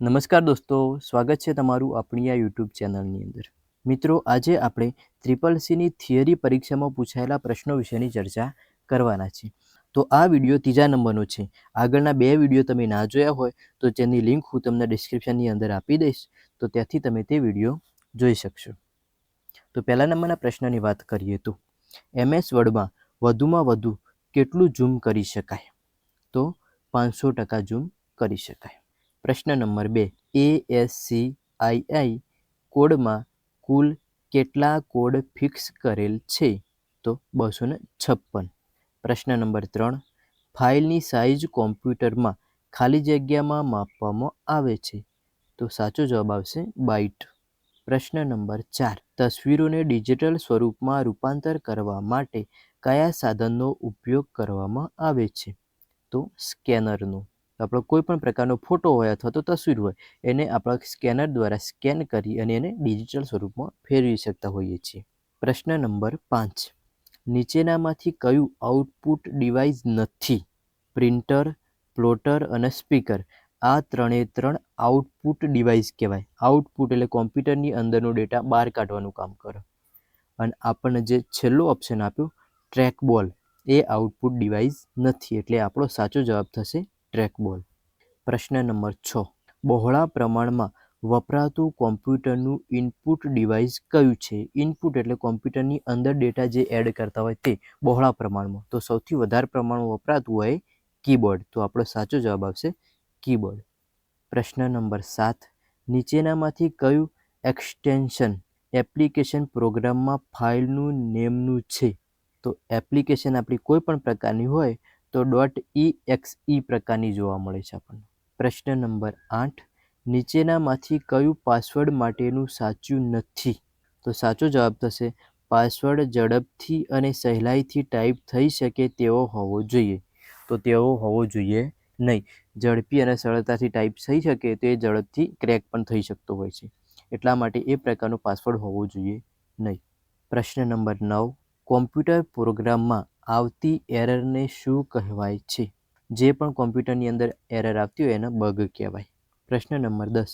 નમસ્કાર દોસ્તો, સ્વાગત છે તમારું આપણી આ યુટ્યુબ ચેનલની અંદર. મિત્રો, આજે આપણે CCCની થિયરી પરીક્ષામાં પૂછાયેલા પ્રશ્નો વિશેની ચર્ચા કરવાના છે. તો આ વિડીયો ત્રીજા નંબરનો છે. આગળના 2 વિડીયો તમે ના જોયા હોય તો તેની લિંક હું તમને ડિસ્ક્રિપ્શનની અંદર આપી દઈશ, તો ત્યાંથી તમે તે વિડીયો જોઈ શકશો. તો પહેલા નંબરના પ્રશ્નની વાત કરીએ તો MS વર્ડમાં વધુમાં વધુ કેટલું ઝૂમ કરી શકાય? તો 500% ઝૂમ કરી શકાય. પ્રશ્ન નંબર 2, ASCII કોડમાં કુલ કેટલા કોડ ફિક્સ કરેલ છે? તો 256. પ્રશ્ન નંબર 3, ફાઇલની સાઇઝ કોમ્પ્યુટરમાં ખાલી જગ્યામાં માપવામાં આવે છે? તો સાચો જવાબ આવશે બાઇટ. પ્રશ્ન નંબર 4, તસવીરોને ડિજિટલ સ્વરૂપમાં રૂપાંતર કરવા માટે કયા સાધનનો ઉપયોગ કરવામાં આવે છે? તો સ્કેનરનો. આપણો કોઈ પણ પ્રકારનો ફોટો હોય અથવા તો તસવીર હોય એને આપણા સ્કેનર દ્વારા સ્કેન કરી અને એને ડિજિટલ સ્વરૂપમાં ફેરવી શકતા હોઈએ છીએ. પ્રશ્ન નંબર 5, નીચેનામાંથી કયું આઉટપુટ ડિવાઇસ નથી? પ્રિન્ટર, પ્લોટર અને સ્પીકર. આ ત્રણ આઉટપુટ ડિવાઇસ કહેવાય. આઉટપુટ એટલે કોમ્પ્યુટરની અંદરનો ડેટા બહાર કાઢવાનું કામ કરે. અને આપણને જે છેલ્લો ઓપ્શન આપ્યો ટ્રેકબોલ, એ આઉટપુટ ડિવાઇસ નથી, એટલે આપણો સાચો જવાબ થશે ટ્રેકબોલ. પ્રશ્ન નંબર 6, બહોળા પ્રમાણમાં વપરાતું કોમ્પ્યુટરનું ઇનપુટ ડિવાઇસ કયું છે? ઇનપુટ એટલે કોમ્પ્યુટરની અંદર ડેટા જે એડ કરતા હોય તે બહોળા પ્રમાણમાં. તો સૌથી વધારે પ્રમાણમાં વપરાતું હોય કીબોર્ડ, તો આપણો સાચો જવાબ આવશે કીબોર્ડ. પ્રશ્ન નંબર 7, નીચેનામાંથી કયું એક્સટેન્શન એપ્લિકેશન પ્રોગ્રામમાં ફાઇલનું નેમનું છે? તો એપ્લિકેશન આપણી કોઈ પણ પ્રકારની હોય તો .exe પ્રકારની જોવા મળે છે આપણને. પ્રશ્ન નંબર 8, નીચેનામાંથી કયું પાસવર્ડ માટેનું સાચું નથી? તો સાચો જવાબ થશે પાસવર્ડ ઝડપથી અને સહેલાઈથી ટાઈપ થઈ શકે તેવો હોવો જોઈએ. તો તેવો હોવો જોઈએ નહીં. ઝડપી અને સરળતાથી ટાઈપ થઈ શકે તે ઝડપથી ક્રેક પણ થઈ શકતો હોય છે, એટલા માટે એ પ્રકારનો પાસવર્ડ હોવો જોઈએ નહીં. પ્રશ્ન નંબર 9, કોમ્પ્યુટર પ્રોગ્રામમાં આવતી એરરને શું કહેવાય છે? જે પણ કોમ્પ્યુટરની અંદર એરર આવતી હોય એને બગ કહેવાય. પ્રશ્ન નંબર 10,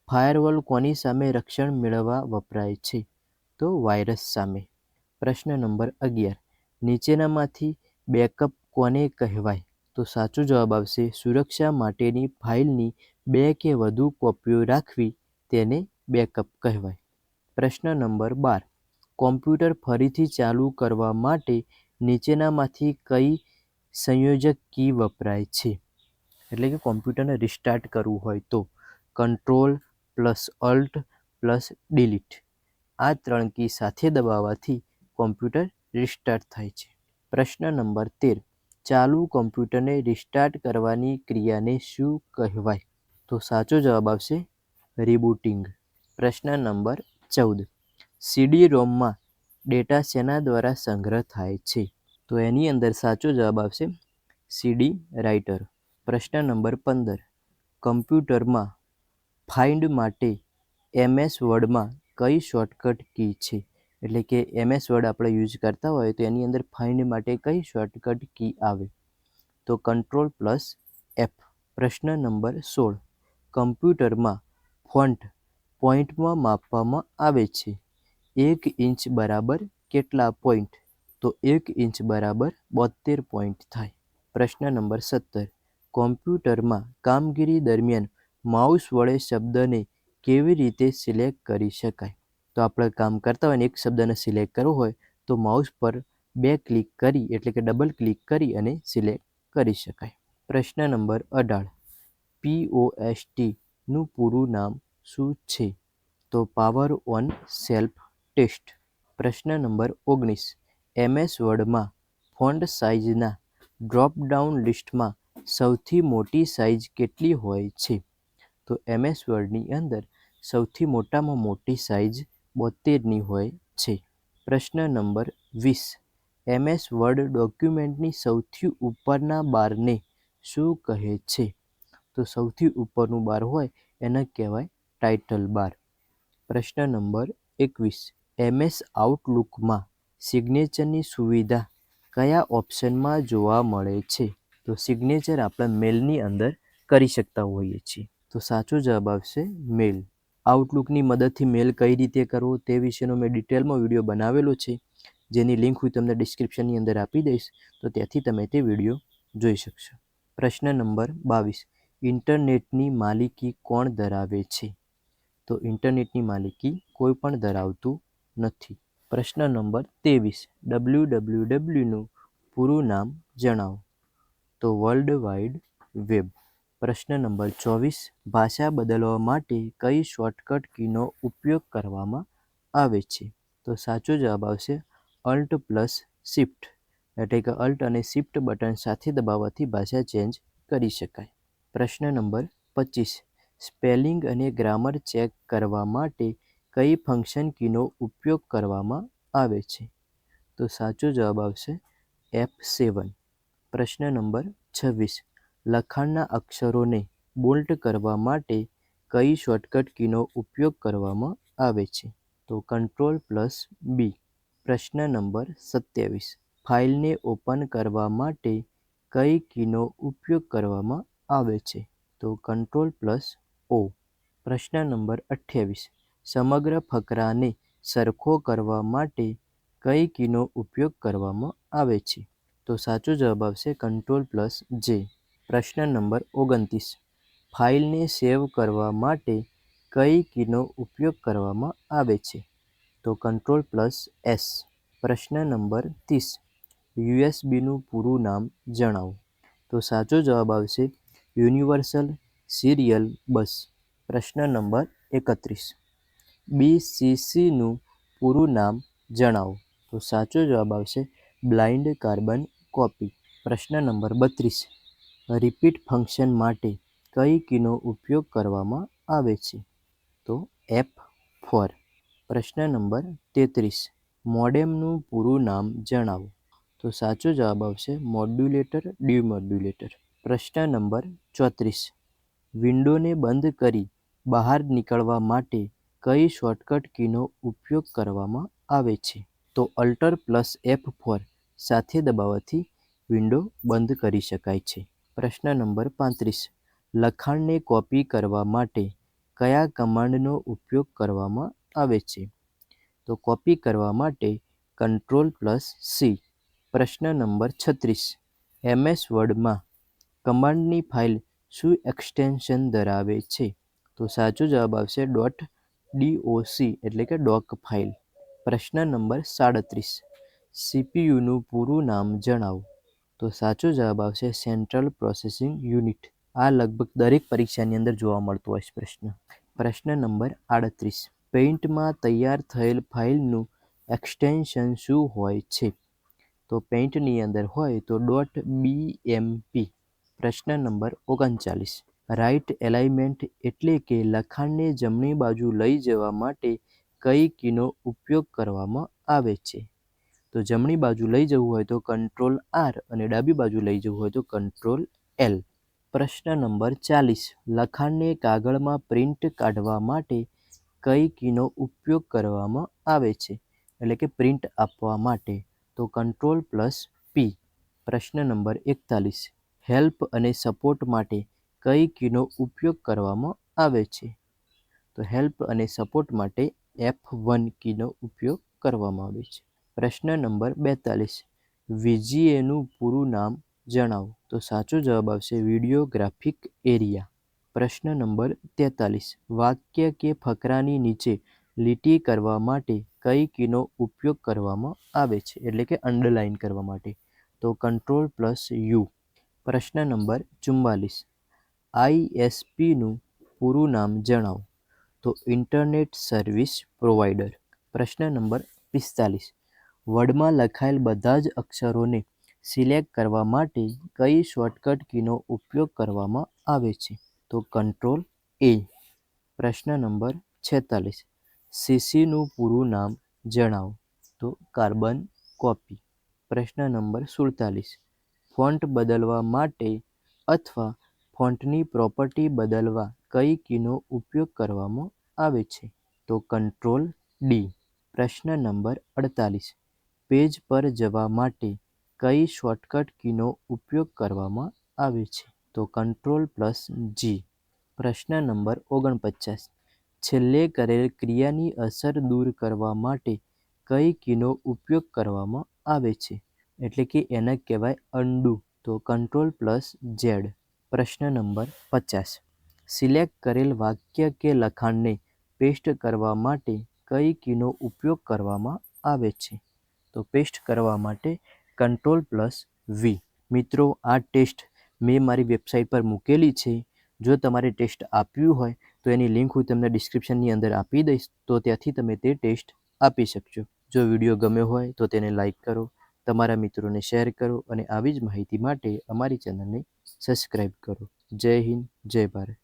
ફાયરવોલ કોની સામે રક્ષણ મેળવવા વપરાય છે? તો વાયરસ સામે. પ્રશ્ન નંબર 11, નીચેનામાંથી બેકઅપ કોને કહેવાય? તો સાચો જવાબ આવશે સુરક્ષા માટેની ફાઇલની 2 કે વધુ કોપીઓ રાખવી તેને બેકઅપ કહેવાય. પ્રશ્ન નંબર 12, કોમ્પ્યુટર ફરીથી ચાલુ કરવા માટે નીચેનામાંથી કઈ સંયોજક કી વપરાય છે? એટલે કે કોમ્પ્યુટરને રિસ્ટાર્ટ કરવું હોય તો Ctrl+Alt+Delete. આ 3 કી સાથે દબાવવાથી કોમ્પ્યુટર રિસ્ટાર્ટ થાય છે. પ્રશ્ન નંબર 13, ચાલુ કોમ્પ્યુટરને રિસ્ટાર્ટ કરવાની ક્રિયાને શું કહેવાય? તો સાચો જવાબ આવશે રિબૂટિંગ. પ્રશ્ન નંબર 14, CD-ROMમાં ડેટા શેના દ્વારા સંગ્રહ થાય છે? તો એની અંદર સાચો જવાબ આવશે CD રાઇટર. પ્રશ્ન નંબર 15, કમ્પ્યુટરમાં ફાઇન્ડ માટે MS વર્ડમાં કઈ શોર્ટકટ કી છે? એટલે કે MS વર્ડ આપણે યુઝ કરતા હોય તો એની અંદર ફાઇન્ડ માટે કઈ શોર્ટકટ કી આવે? તો Ctrl+F. પ્રશ્ન નંબર 16, કમ્પ્યુટરમાં ફોન્ટ પોઈન્ટમાં માપવામાં આવે છે. 1 ઇંચ બરાબર કેટલા પોઈન્ટ? તો 1 ઇંચ બરાબર 72 પોઈન્ટ થાય. પ્રશ્ન નંબર 17, કોમ્પ્યુટરમાં કામગીરી દરમિયાન માઉસ વડે શબ્દને કેવી રીતે સિલેક્ટ કરી શકાય? તો આપણે કામ કરતા હોય ને એક શબ્દને સિલેક્ટ કરવો હોય તો માઉસ પર 2 ક્લિક કરી એટલે કે ડબલ ક્લિક કરી અને સિલેક્ટ કરી શકાય. પ્રશ્ન નંબર 18, POSTનું પૂરું નામ શું છે? તો પાવર ઓન સેલ્ફ ટેસ્ટ. પ્રશ્ન નંબર 19, MS વર્ડમાં ફોન્ટ સાઇઝના ડ્રોપ-ડાઉન લિસ્ટમાં સૌથી મોટી સાઇઝ કેટલી હોય છે? તો MS વર્ડની અંદર સૌથી મોટામાં મોટી સાઇઝ 72ની હોય છે. પ્રશ્ન નંબર 20, MS વર્ડ ડોક્યુમેન્ટની સૌથી ઉપરના બારને શું કહે છે? તો સૌથી ઉપરનું બાર હોય એને કહેવાય ટાઇટલ બાર. પ્રશ્ન નંબર 21, MS આઉટલુકમાં સિગ્નેચરની સુવિધા કયા ઓપ્શનમાં જોવા મળે છે? તો સિગ્નેચર આપણે મેલની અંદર કરી શકતા હોઈએ છીએ. તો તો સાચો જવાબ આવશે મેલ. આઉટલુકની મદદથી મેલ કઈ રીતે કરવો તે વિશેનો મેં ડિટેલમાં વિડીયો બનાવેલો છે, જેની લિંક હું તમને ડિસ્ક્રિપ્શનની અંદર આપી દઈશ, તો ત્યાંથી તમે તે વિડીયો જોઈ શકશો. પ્રશ્ન નંબર 22. ઇન્ટરનેટની માલિકી કોણ ધરાવે છે? તો ઇન્ટરનેટની માલિકી કોઈ પણ ધરાવતું નથી. પ્રશ્ન નંબર 23. wwwનું પૂરું નામ જણાવો. તો વર્લ્ડ વાઇડ વેબ. પ્રશ્ન નંબર 24. ભાષા બદલવા માટે કઈ શોર્ટકટ કીનો ઉપયોગ કરવામાં આવે છે? તો સાચો જવાબ આવશે Alt+Shift, એટલે કે Alt અને Shift બટન સાથે દબાવવાથી ભાષા ચેન્જ કરી શકાય. પ્રશ્ન નંબર 25. સ્પેલિંગ અને ગ્રામર ચેક કરવા માટે કઈ ફંક્શન કીનો ઉપયોગ કરવામાં આવે છે? તો સાચો જવાબ આવશે F7. પ્રશ્ન નંબર 26. લખાણના અક્ષરોને બોલ્ડ કરવા માટે કઈ શોર્ટકટ કીનો ઉપયોગ કરવામાં આવે છે? તો Ctrl+B. પ્રશ્ન નંબર 27. ફાઇલને ઓપન કરવા માટે કઈ કીનો ઉપયોગ કરવામાં આવે છે? તો Ctrl+O. પ્રશ્ન નંબર 28. સમગ્ર ફકરાને સરખો કરવા માટે કઈ કીનો ઉપયોગ કરવામાં આવે છે? તો સાચો જવાબ આવશે Ctrl+J. પ્રશ્ન નંબર 29. ફાઇલને સેવ કરવા માટે કઈ કીનો ઉપયોગ કરવામાં આવે છે? તો Ctrl+S. પ્રશ્ન નંબર 30. યુએસબીનું પૂરું નામ જણાવો. તો સાચો જવાબ આવશે યુનિવર્સલ સિરિયલ બસ. પ્રશ્ન નંબર 31. BCCનું પૂરું નામ જણાવો. તો સાચો જવાબ આવશે બ્લાઇન્ડ કાર્બન કોપી. પ્રશ્ન નંબર 32. રિપીટ ફંક્શન માટે કઈ કીનો ઉપયોગ કરવામાં આવે છે? તો F4. પ્રશ્ન નંબર 33. મોડેમનું પૂરું નામ જણાવો. તો સાચો જવાબ આવશે મોડ્યુલેટર ડિમોડ્યુલેટર. પ્રશ્ન નંબર 34. વિન્ડોને બંધ કરી બહાર નીકળવા માટે કઈ શોર્ટકટ કીનો ઉપયોગ કરવામાં આવે છે? તો Alt+F4 સાથે દબાવવાથી વિન્ડો બંધ કરી શકાય છે. પ્રશ્ન નંબર 35. લખાણને કોપી કરવા માટે કયા કમાન્ડનો ઉપયોગ કરવામાં આવે છે? તો કોપી કરવા માટે Ctrl+C. પ્રશ્ન નંબર 36. MS વર્ડમાં કમાન્ડની ફાઇલ શું એક્સટેન્શન ધરાવે છે? તો સાચો જવાબ આવશે .doc, એટલે કે ડોક ફાઇલ. પ્રશ્ન નંબર 37. CPUનું પૂરું નામ જણાવો. તો સાચો જવાબ આવશે સેન્ટ્રલ પ્રોસેસિંગ યુનિટ. આ લગભગ દરેક પરીક્ષાની અંદર જોવા મળતો હોય છે પ્રશ્ન. પ્રશ્ન નંબર 38. પેઇન્ટમાં તૈયાર થયેલ ફાઇલનું એક્સટેન્શન શું હોય છે? તો પેઇન્ટની અંદર હોય તો .bmp. પ્રશ્ન નંબર 39. રાઇટ એલાઇનમેન્ટ એટલે કે લખાણને જમણી બાજુ લઈ જવા માટે કઈ કીનો ઉપયોગ કરવામાં આવે છે? તો જમણી બાજુ લઈ જવું હોય તો Ctrl+R અને ડાબી બાજુ લઈ જવું હોય તો Ctrl+L. પ્રશ્ન નંબર 40. લખાણને કાગળમાં પ્રિન્ટ કાઢવા માટે કઈ કીનો ઉપયોગ કરવામાં આવે છે? એટલે કે પ્રિન્ટ આપવા માટે તો Ctrl+P. પ્રશ્ન નંબર 41. હેલ્પ અને સપોર્ટ માટે કઈ કીનો ઉપયોગ કરવામાં આવે છે? તો હેલ્પ અને સપોર્ટ માટે F1 કીનો ઉપયોગ કરવામાં આવે છે. પ્રશ્ન નંબર 42. VGAનું પૂરું નામ જણાવો. તો સાચો જવાબ આવશે વિડિયો ગ્રાફિક એરિયા. પ્રશ્ન નંબર 43. વાક્ય કે ફકરાની નીચે લીટી કરવા માટે કઈ કીનો ઉપયોગ કરવામાં આવે છે? એટલે કે અંડરલાઇન કરવા માટે તો Ctrl+U. પ્રશ્ન નંબર 44. ISPનું પૂરું નામ જણાવો. તો ઇન્ટરનેટ સર્વિસ પ્રોવાઈડર. પ્રશ્ન નંબર 45. વર્ડમાં લખાયેલ બધા જ અક્ષરોને સિલેક્ટ કરવા માટે કઈ શોર્ટકટ કીનો ઉપયોગ કરવામાં આવે છે? તો Ctrl+A. પ્રશ્ન નંબર 46. CCનું પૂરું નામ જણાવો. તો કાર્બન કોપી. પ્રશ્ન નંબર 47. ફોન્ટ બદલવા માટે અથવા ફોન્ટની પ્રોપર્ટી બદલવા કઈ કીનો ઉપયોગ કરવામાં આવે છે? તો Ctrl+D. પ્રશ્ન નંબર 48. પેજ પર જવા માટે કઈ શોર્ટકટ કીનો ઉપયોગ કરવામાં આવે છે? તો Ctrl+G. પ્રશ્ન નંબર 49. છેલ્લે કરેલ ક્રિયાની અસર દૂર કરવા માટે કઈ કીનો ઉપયોગ કરવામાં આવે છે? એટલે કે એને કહેવાય અન્ડુ. તો Ctrl+Z. પ્રશ્ન નંબર 50. સિલેક્ટ કરેલ વાક્ય કે લખાણને પેસ્ટ કરવા માટે કઈ કીનો ઉપયોગ કરવામાં આવે છે? તો પેસ્ટ કરવા માટે Ctrl+V. મિત્રો, આ ટેસ્ટ મેં મારી વેબસાઇટ પર મૂકેલી છે. જો તમારે ટેસ્ટ આપ્યું હોય તો એની લિંક હું તમને ડિસ્ક્રિપ્શનની અંદર આપી દઈશ, તો ત્યાંથી તમે તે ટેસ્ટ આપી શકશો. જો વિડીયો ગમ્યો હોય તો તેને લાઈક કરો, તમારા મિત્રોને શેર કરો અને આવી જ માહિતી માટે અમારી ચેનલને સબસ્ક્રાઈબ કરો. જય હિન્દ, જય ભારત.